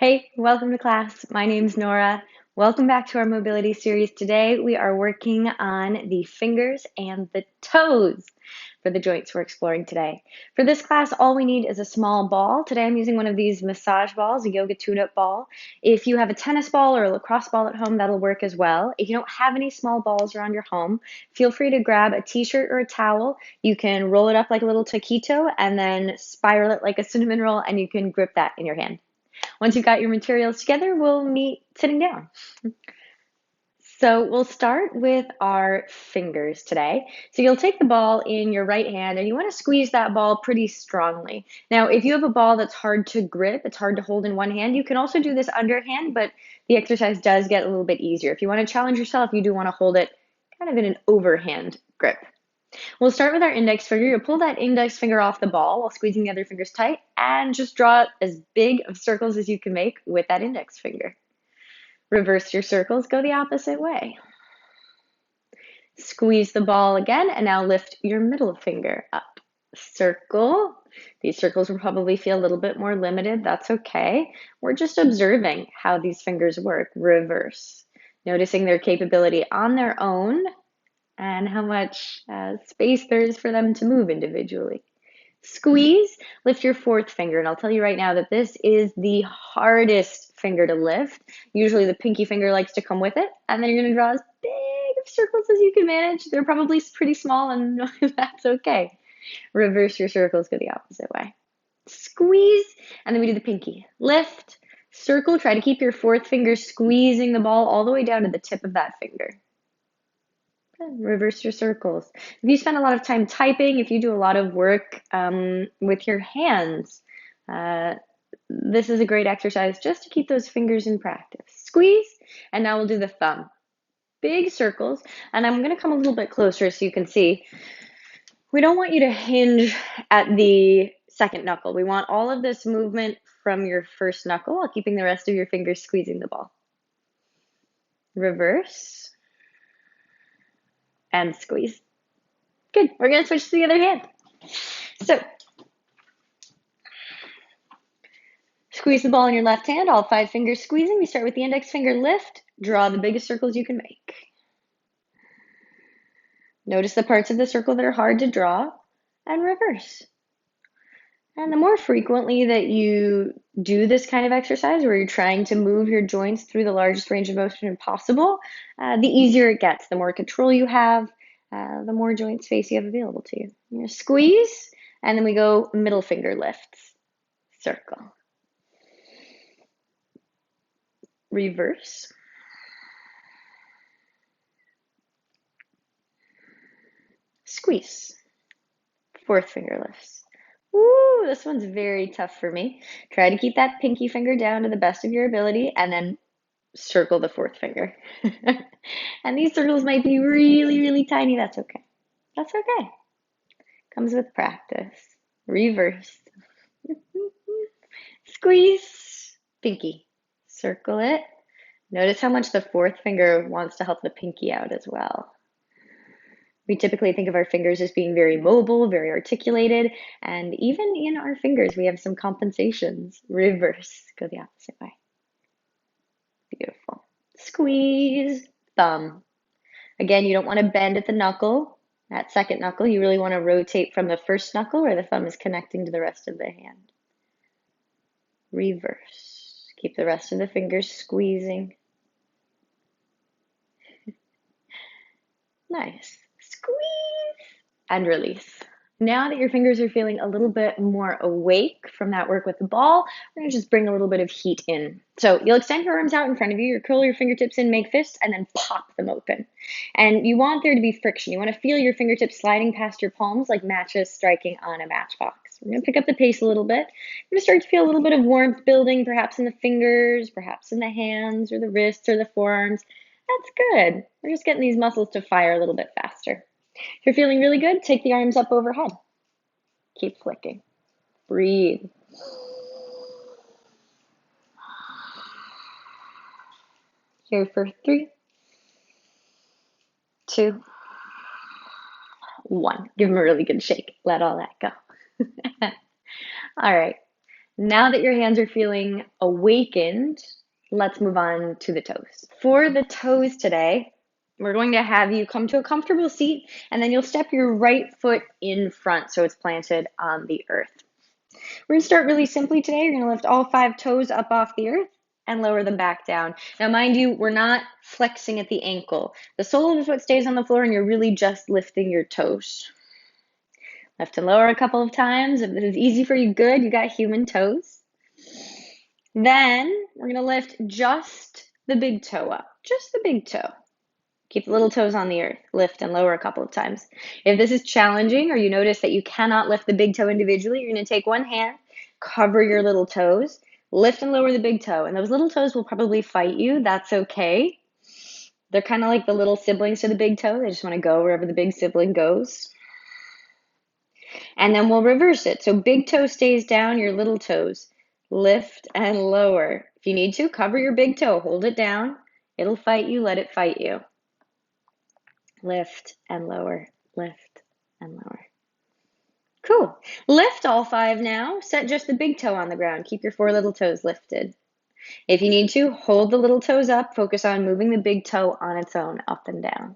Hey, welcome to class. My name's Nora. Welcome back to our mobility series. Today we are working on the fingers and the toes for the joints we're exploring today. For this class, all we need is a small ball. Today I'm using one of these massage balls, a yoga tune-up ball. If you have a tennis ball or a lacrosse ball at home, that'll work as well. If you don't have any small balls around your home, feel free to grab a t-shirt or a towel. You can roll it up like a little taquito and then spiral it like a cinnamon roll, and you can grip that in your hand. Once you've got your materials together, we'll meet sitting down. So we'll start with our fingers today. So you'll take the ball in your right hand and you want to squeeze that ball pretty strongly. Now, if you have a ball that's hard to grip, it's hard to hold in one hand, you can also do this underhand, but the exercise does get a little bit easier. If you want to challenge yourself, you do want to hold it kind of in an overhand grip. We'll start with our index finger. You'll pull that index finger off the ball while squeezing the other fingers tight and just draw as big of circles as you can make with that index finger. Reverse your circles, go the opposite way. Squeeze the ball again and now lift your middle finger up. Circle. These circles will probably feel a little bit more limited. That's okay. We're just observing how these fingers work. Reverse. Noticing their capability on their own and how much space there is for them to move individually. Squeeze, lift your fourth finger, and I'll tell you right now that this is the hardest finger to lift. Usually the pinky finger likes to come with it, and then you're going to draw as big of circles as you can manage. They're probably pretty small, and that's okay. Reverse your circles, go the opposite way. Squeeze, and then we do the pinky. Lift, circle, try to keep your fourth finger squeezing the ball all the way down to the tip of that finger. Reverse your circles. If you spend a lot of time typing, if you do a lot of work with your hands, this is a great exercise just to keep those fingers in practice. Squeeze, and now we'll do the thumb. Big circles, and I'm going to come a little bit closer so you can see. We don't want you to hinge at the second knuckle. We want all of this movement from your first knuckle while keeping the rest of your fingers squeezing the ball. Reverse. And squeeze. Good. We're going to switch to the other hand. So, squeeze the ball in your left hand, all 5 fingers squeezing. We start with the index finger lift. Draw the biggest circles you can make. Notice the parts of the circle that are hard to draw and reverse. And the more frequently that you do this kind of exercise where you're trying to move your joints through the largest range of motion possible, the easier it gets. The more control you have, the more joint space you have available to you. You're going to squeeze, and then we go middle finger lifts. Circle. Reverse. Squeeze. Fourth finger lifts. Ooh, this one's very tough for me. Try to keep that pinky finger down to the best of your ability and then circle the fourth finger. And these circles might be really, really tiny. That's okay. That's okay. Comes with practice. Reverse. Squeeze. Pinky. Circle it. Notice how much the fourth finger wants to help the pinky out as well. We typically think of our fingers as being very mobile, very articulated, and even in our fingers, we have some compensations. Reverse, go the opposite way. Beautiful. Squeeze, thumb. Again, you don't want to bend at the knuckle, that second knuckle. You really want to rotate from the first knuckle where the thumb is connecting to the rest of the hand. Reverse. Keep the rest of the fingers squeezing. Nice. Squeeze and release. Now that your fingers are feeling a little bit more awake from that work with the ball, we're going to just bring a little bit of heat in. So you'll extend your arms out in front of you, you'll curl your fingertips in, make fists, and then pop them open. And you want there to be friction. You want to feel your fingertips sliding past your palms like matches striking on a matchbox. We're going to pick up the pace a little bit. You're going to start to feel a little bit of warmth building, perhaps in the fingers, perhaps in the hands or the wrists or the forearms. That's good. We're just getting these muscles to fire a little bit faster. If you're feeling really good, take the arms up overhead. Keep flicking. Breathe. Here for 3, 2, 1. Give them a really good shake. Let all that go. All right. Now that your hands are feeling awakened, let's move on to the toes. For the toes today, we're going to have you come to a comfortable seat, and then you'll step your right foot in front so it's planted on the earth. We're going to start really simply today. You're going to lift all 5 toes up off the earth and lower them back down. Now, mind you, we're not flexing at the ankle. The sole of the foot stays on the floor, and you're really just lifting your toes. Lift and lower a couple of times. If this is easy for you, good. You got human toes. Then we're going to lift just the big toe up, just the big toe. Keep the little toes on the earth. Lift and lower a couple of times. If this is challenging or you notice that you cannot lift the big toe individually, you're going to take one hand, cover your little toes, lift and lower the big toe. And those little toes will probably fight you. That's okay. They're kind of like the little siblings to the big toe. They just want to go wherever the big sibling goes. And then we'll reverse it. So big toe stays down, your little toes lift and lower. If you need to, cover your big toe, hold it down. It'll fight you, let it fight you. Lift and lower, lift and lower. Cool. Lift all 5 now. Set just the big toe on the ground. Keep your 4 little toes lifted. If you need to, hold the little toes up. Focus on moving the big toe on its own, up and down.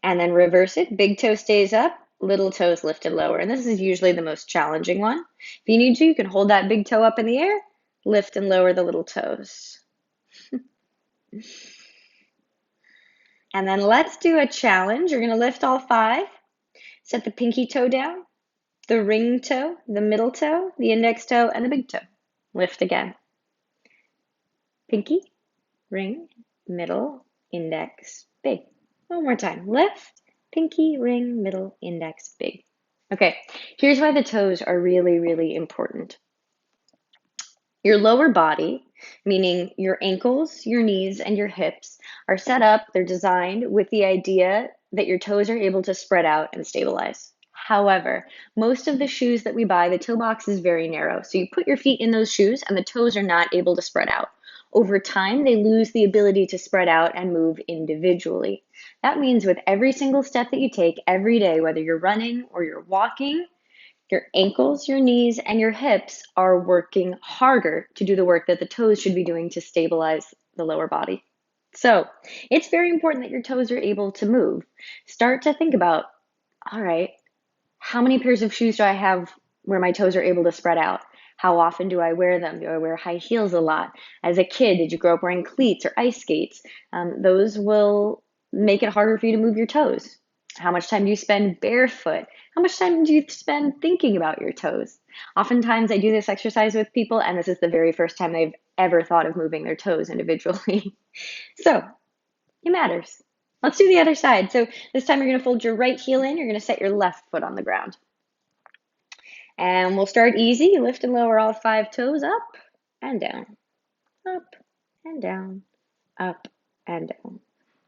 And then reverse it. Big toe stays up, little toes lifted lower. And this is usually the most challenging one. If you need to, you can hold that big toe up in the air, lift and lower the little toes. And then let's do a challenge. You're going to lift all 5. Set the pinky toe down, the ring toe, the middle toe, the index toe, and the big toe. Lift again. Pinky, ring, middle, index, big. One more time. Lift, pinky, ring, middle, index, big. Okay, here's why the toes are really, really important. Your lower body, meaning your ankles, your knees, and your hips, are set up, they're designed with the idea that your toes are able to spread out and stabilize. However, most of the shoes that we buy, the toe box is very narrow. So you put your feet in those shoes and the toes are not able to spread out. Over time, they lose the ability to spread out and move individually. That means with every single step that you take every day, whether you're running or you're walking, your ankles, your knees, and your hips are working harder to do the work that the toes should be doing to stabilize the lower body. So it's very important that your toes are able to move. Start to think about, all right, how many pairs of shoes do I have where my toes are able to spread out? How often do I wear them? Do I wear high heels a lot? As a kid, did you grow up wearing cleats or ice skates? Those will make it harder for you to move your toes. How much time do you spend barefoot? How much time do you spend thinking about your toes? Oftentimes I do this exercise with people and this is the very first time they've ever thought of moving their toes individually. So it matters. Let's do the other side. So this time you're going to fold your right heel in. You're going to set your left foot on the ground. And we'll start easy. Lift and lower all 5 toes up and down, up and down, up and down,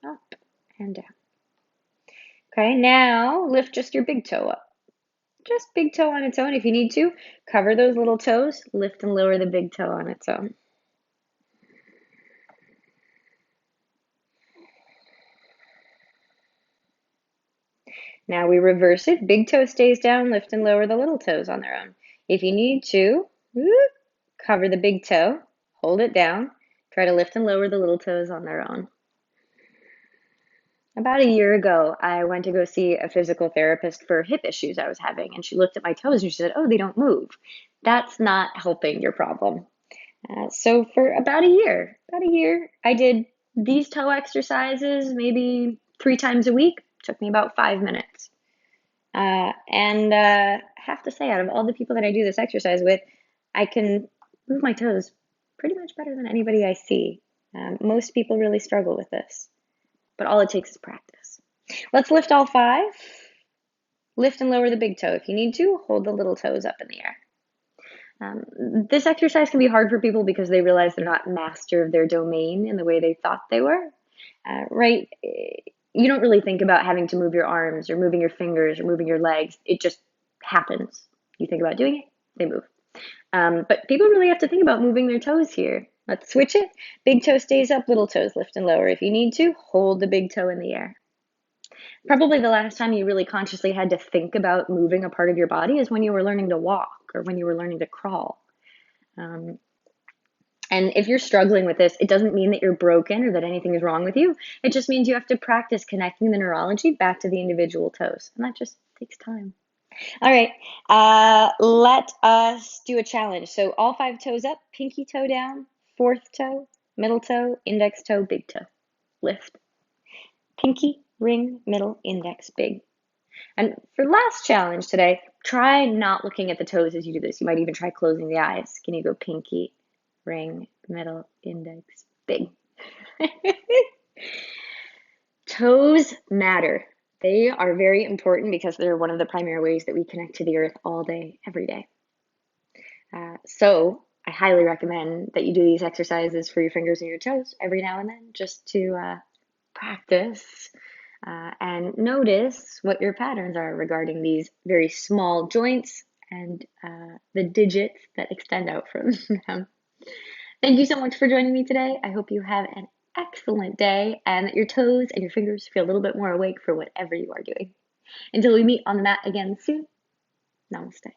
up and down. Okay, now lift just your big toe up. Just big toe on its own. If you need to, cover those little toes, lift and lower the big toe on its own. Now we reverse it. Big toe stays down, lift and lower the little toes on their own. If you need to, cover the big toe, hold it down, try to lift and lower the little toes on their own. About a year ago, I went to go see a physical therapist for hip issues I was having, and she looked at my toes and she said, "Oh, they don't move." That's not helping your problem. So for about a year, I did these toe exercises maybe 3 times a week. It took me about 5 minutes. I have to say, out of all the people that I do this exercise with, I can move my toes pretty much better than anybody I see. Most people really struggle with this, but all it takes is practice. Let's lift all 5. Lift and lower the big toe. If you need to, hold the little toes up in the air. This exercise can be hard for people because they realize they're not master of their domain in the way they thought they were. Right? You don't really think about having to move your arms or moving your fingers or moving your legs. It just happens. You think about doing it, they move. But people really have to think about moving their toes here. Let's switch it. Big toe stays up, little toes lift and lower. If you need to, hold the big toe in the air. Probably the last time you really consciously had to think about moving a part of your body is when you were learning to walk or when you were learning to crawl. Um, and if you're struggling with this, it doesn't mean that you're broken or that anything is wrong with you. It just means you have to practice connecting the neurology back to the individual toes. And that just takes time. All right, let us do a challenge. So all 5 toes up, pinky toe down, fourth toe, middle toe, index toe, big toe. Lift. Pinky, ring, middle, index, big. And for last challenge today, try not looking at the toes as you do this. You might even try closing the eyes. Can you go pinky, ring, middle, index, big? Toes matter. They are very important because they're one of the primary ways that we connect to the earth all day, every day. So I highly recommend that you do these exercises for your fingers and your toes every now and then just to practice and notice what your patterns are regarding these very small joints and the digits that extend out from them. Thank you so much for joining me today. I hope you have an excellent day and that your toes and your fingers feel a little bit more awake for whatever you are doing. Until we meet on the mat again soon, namaste.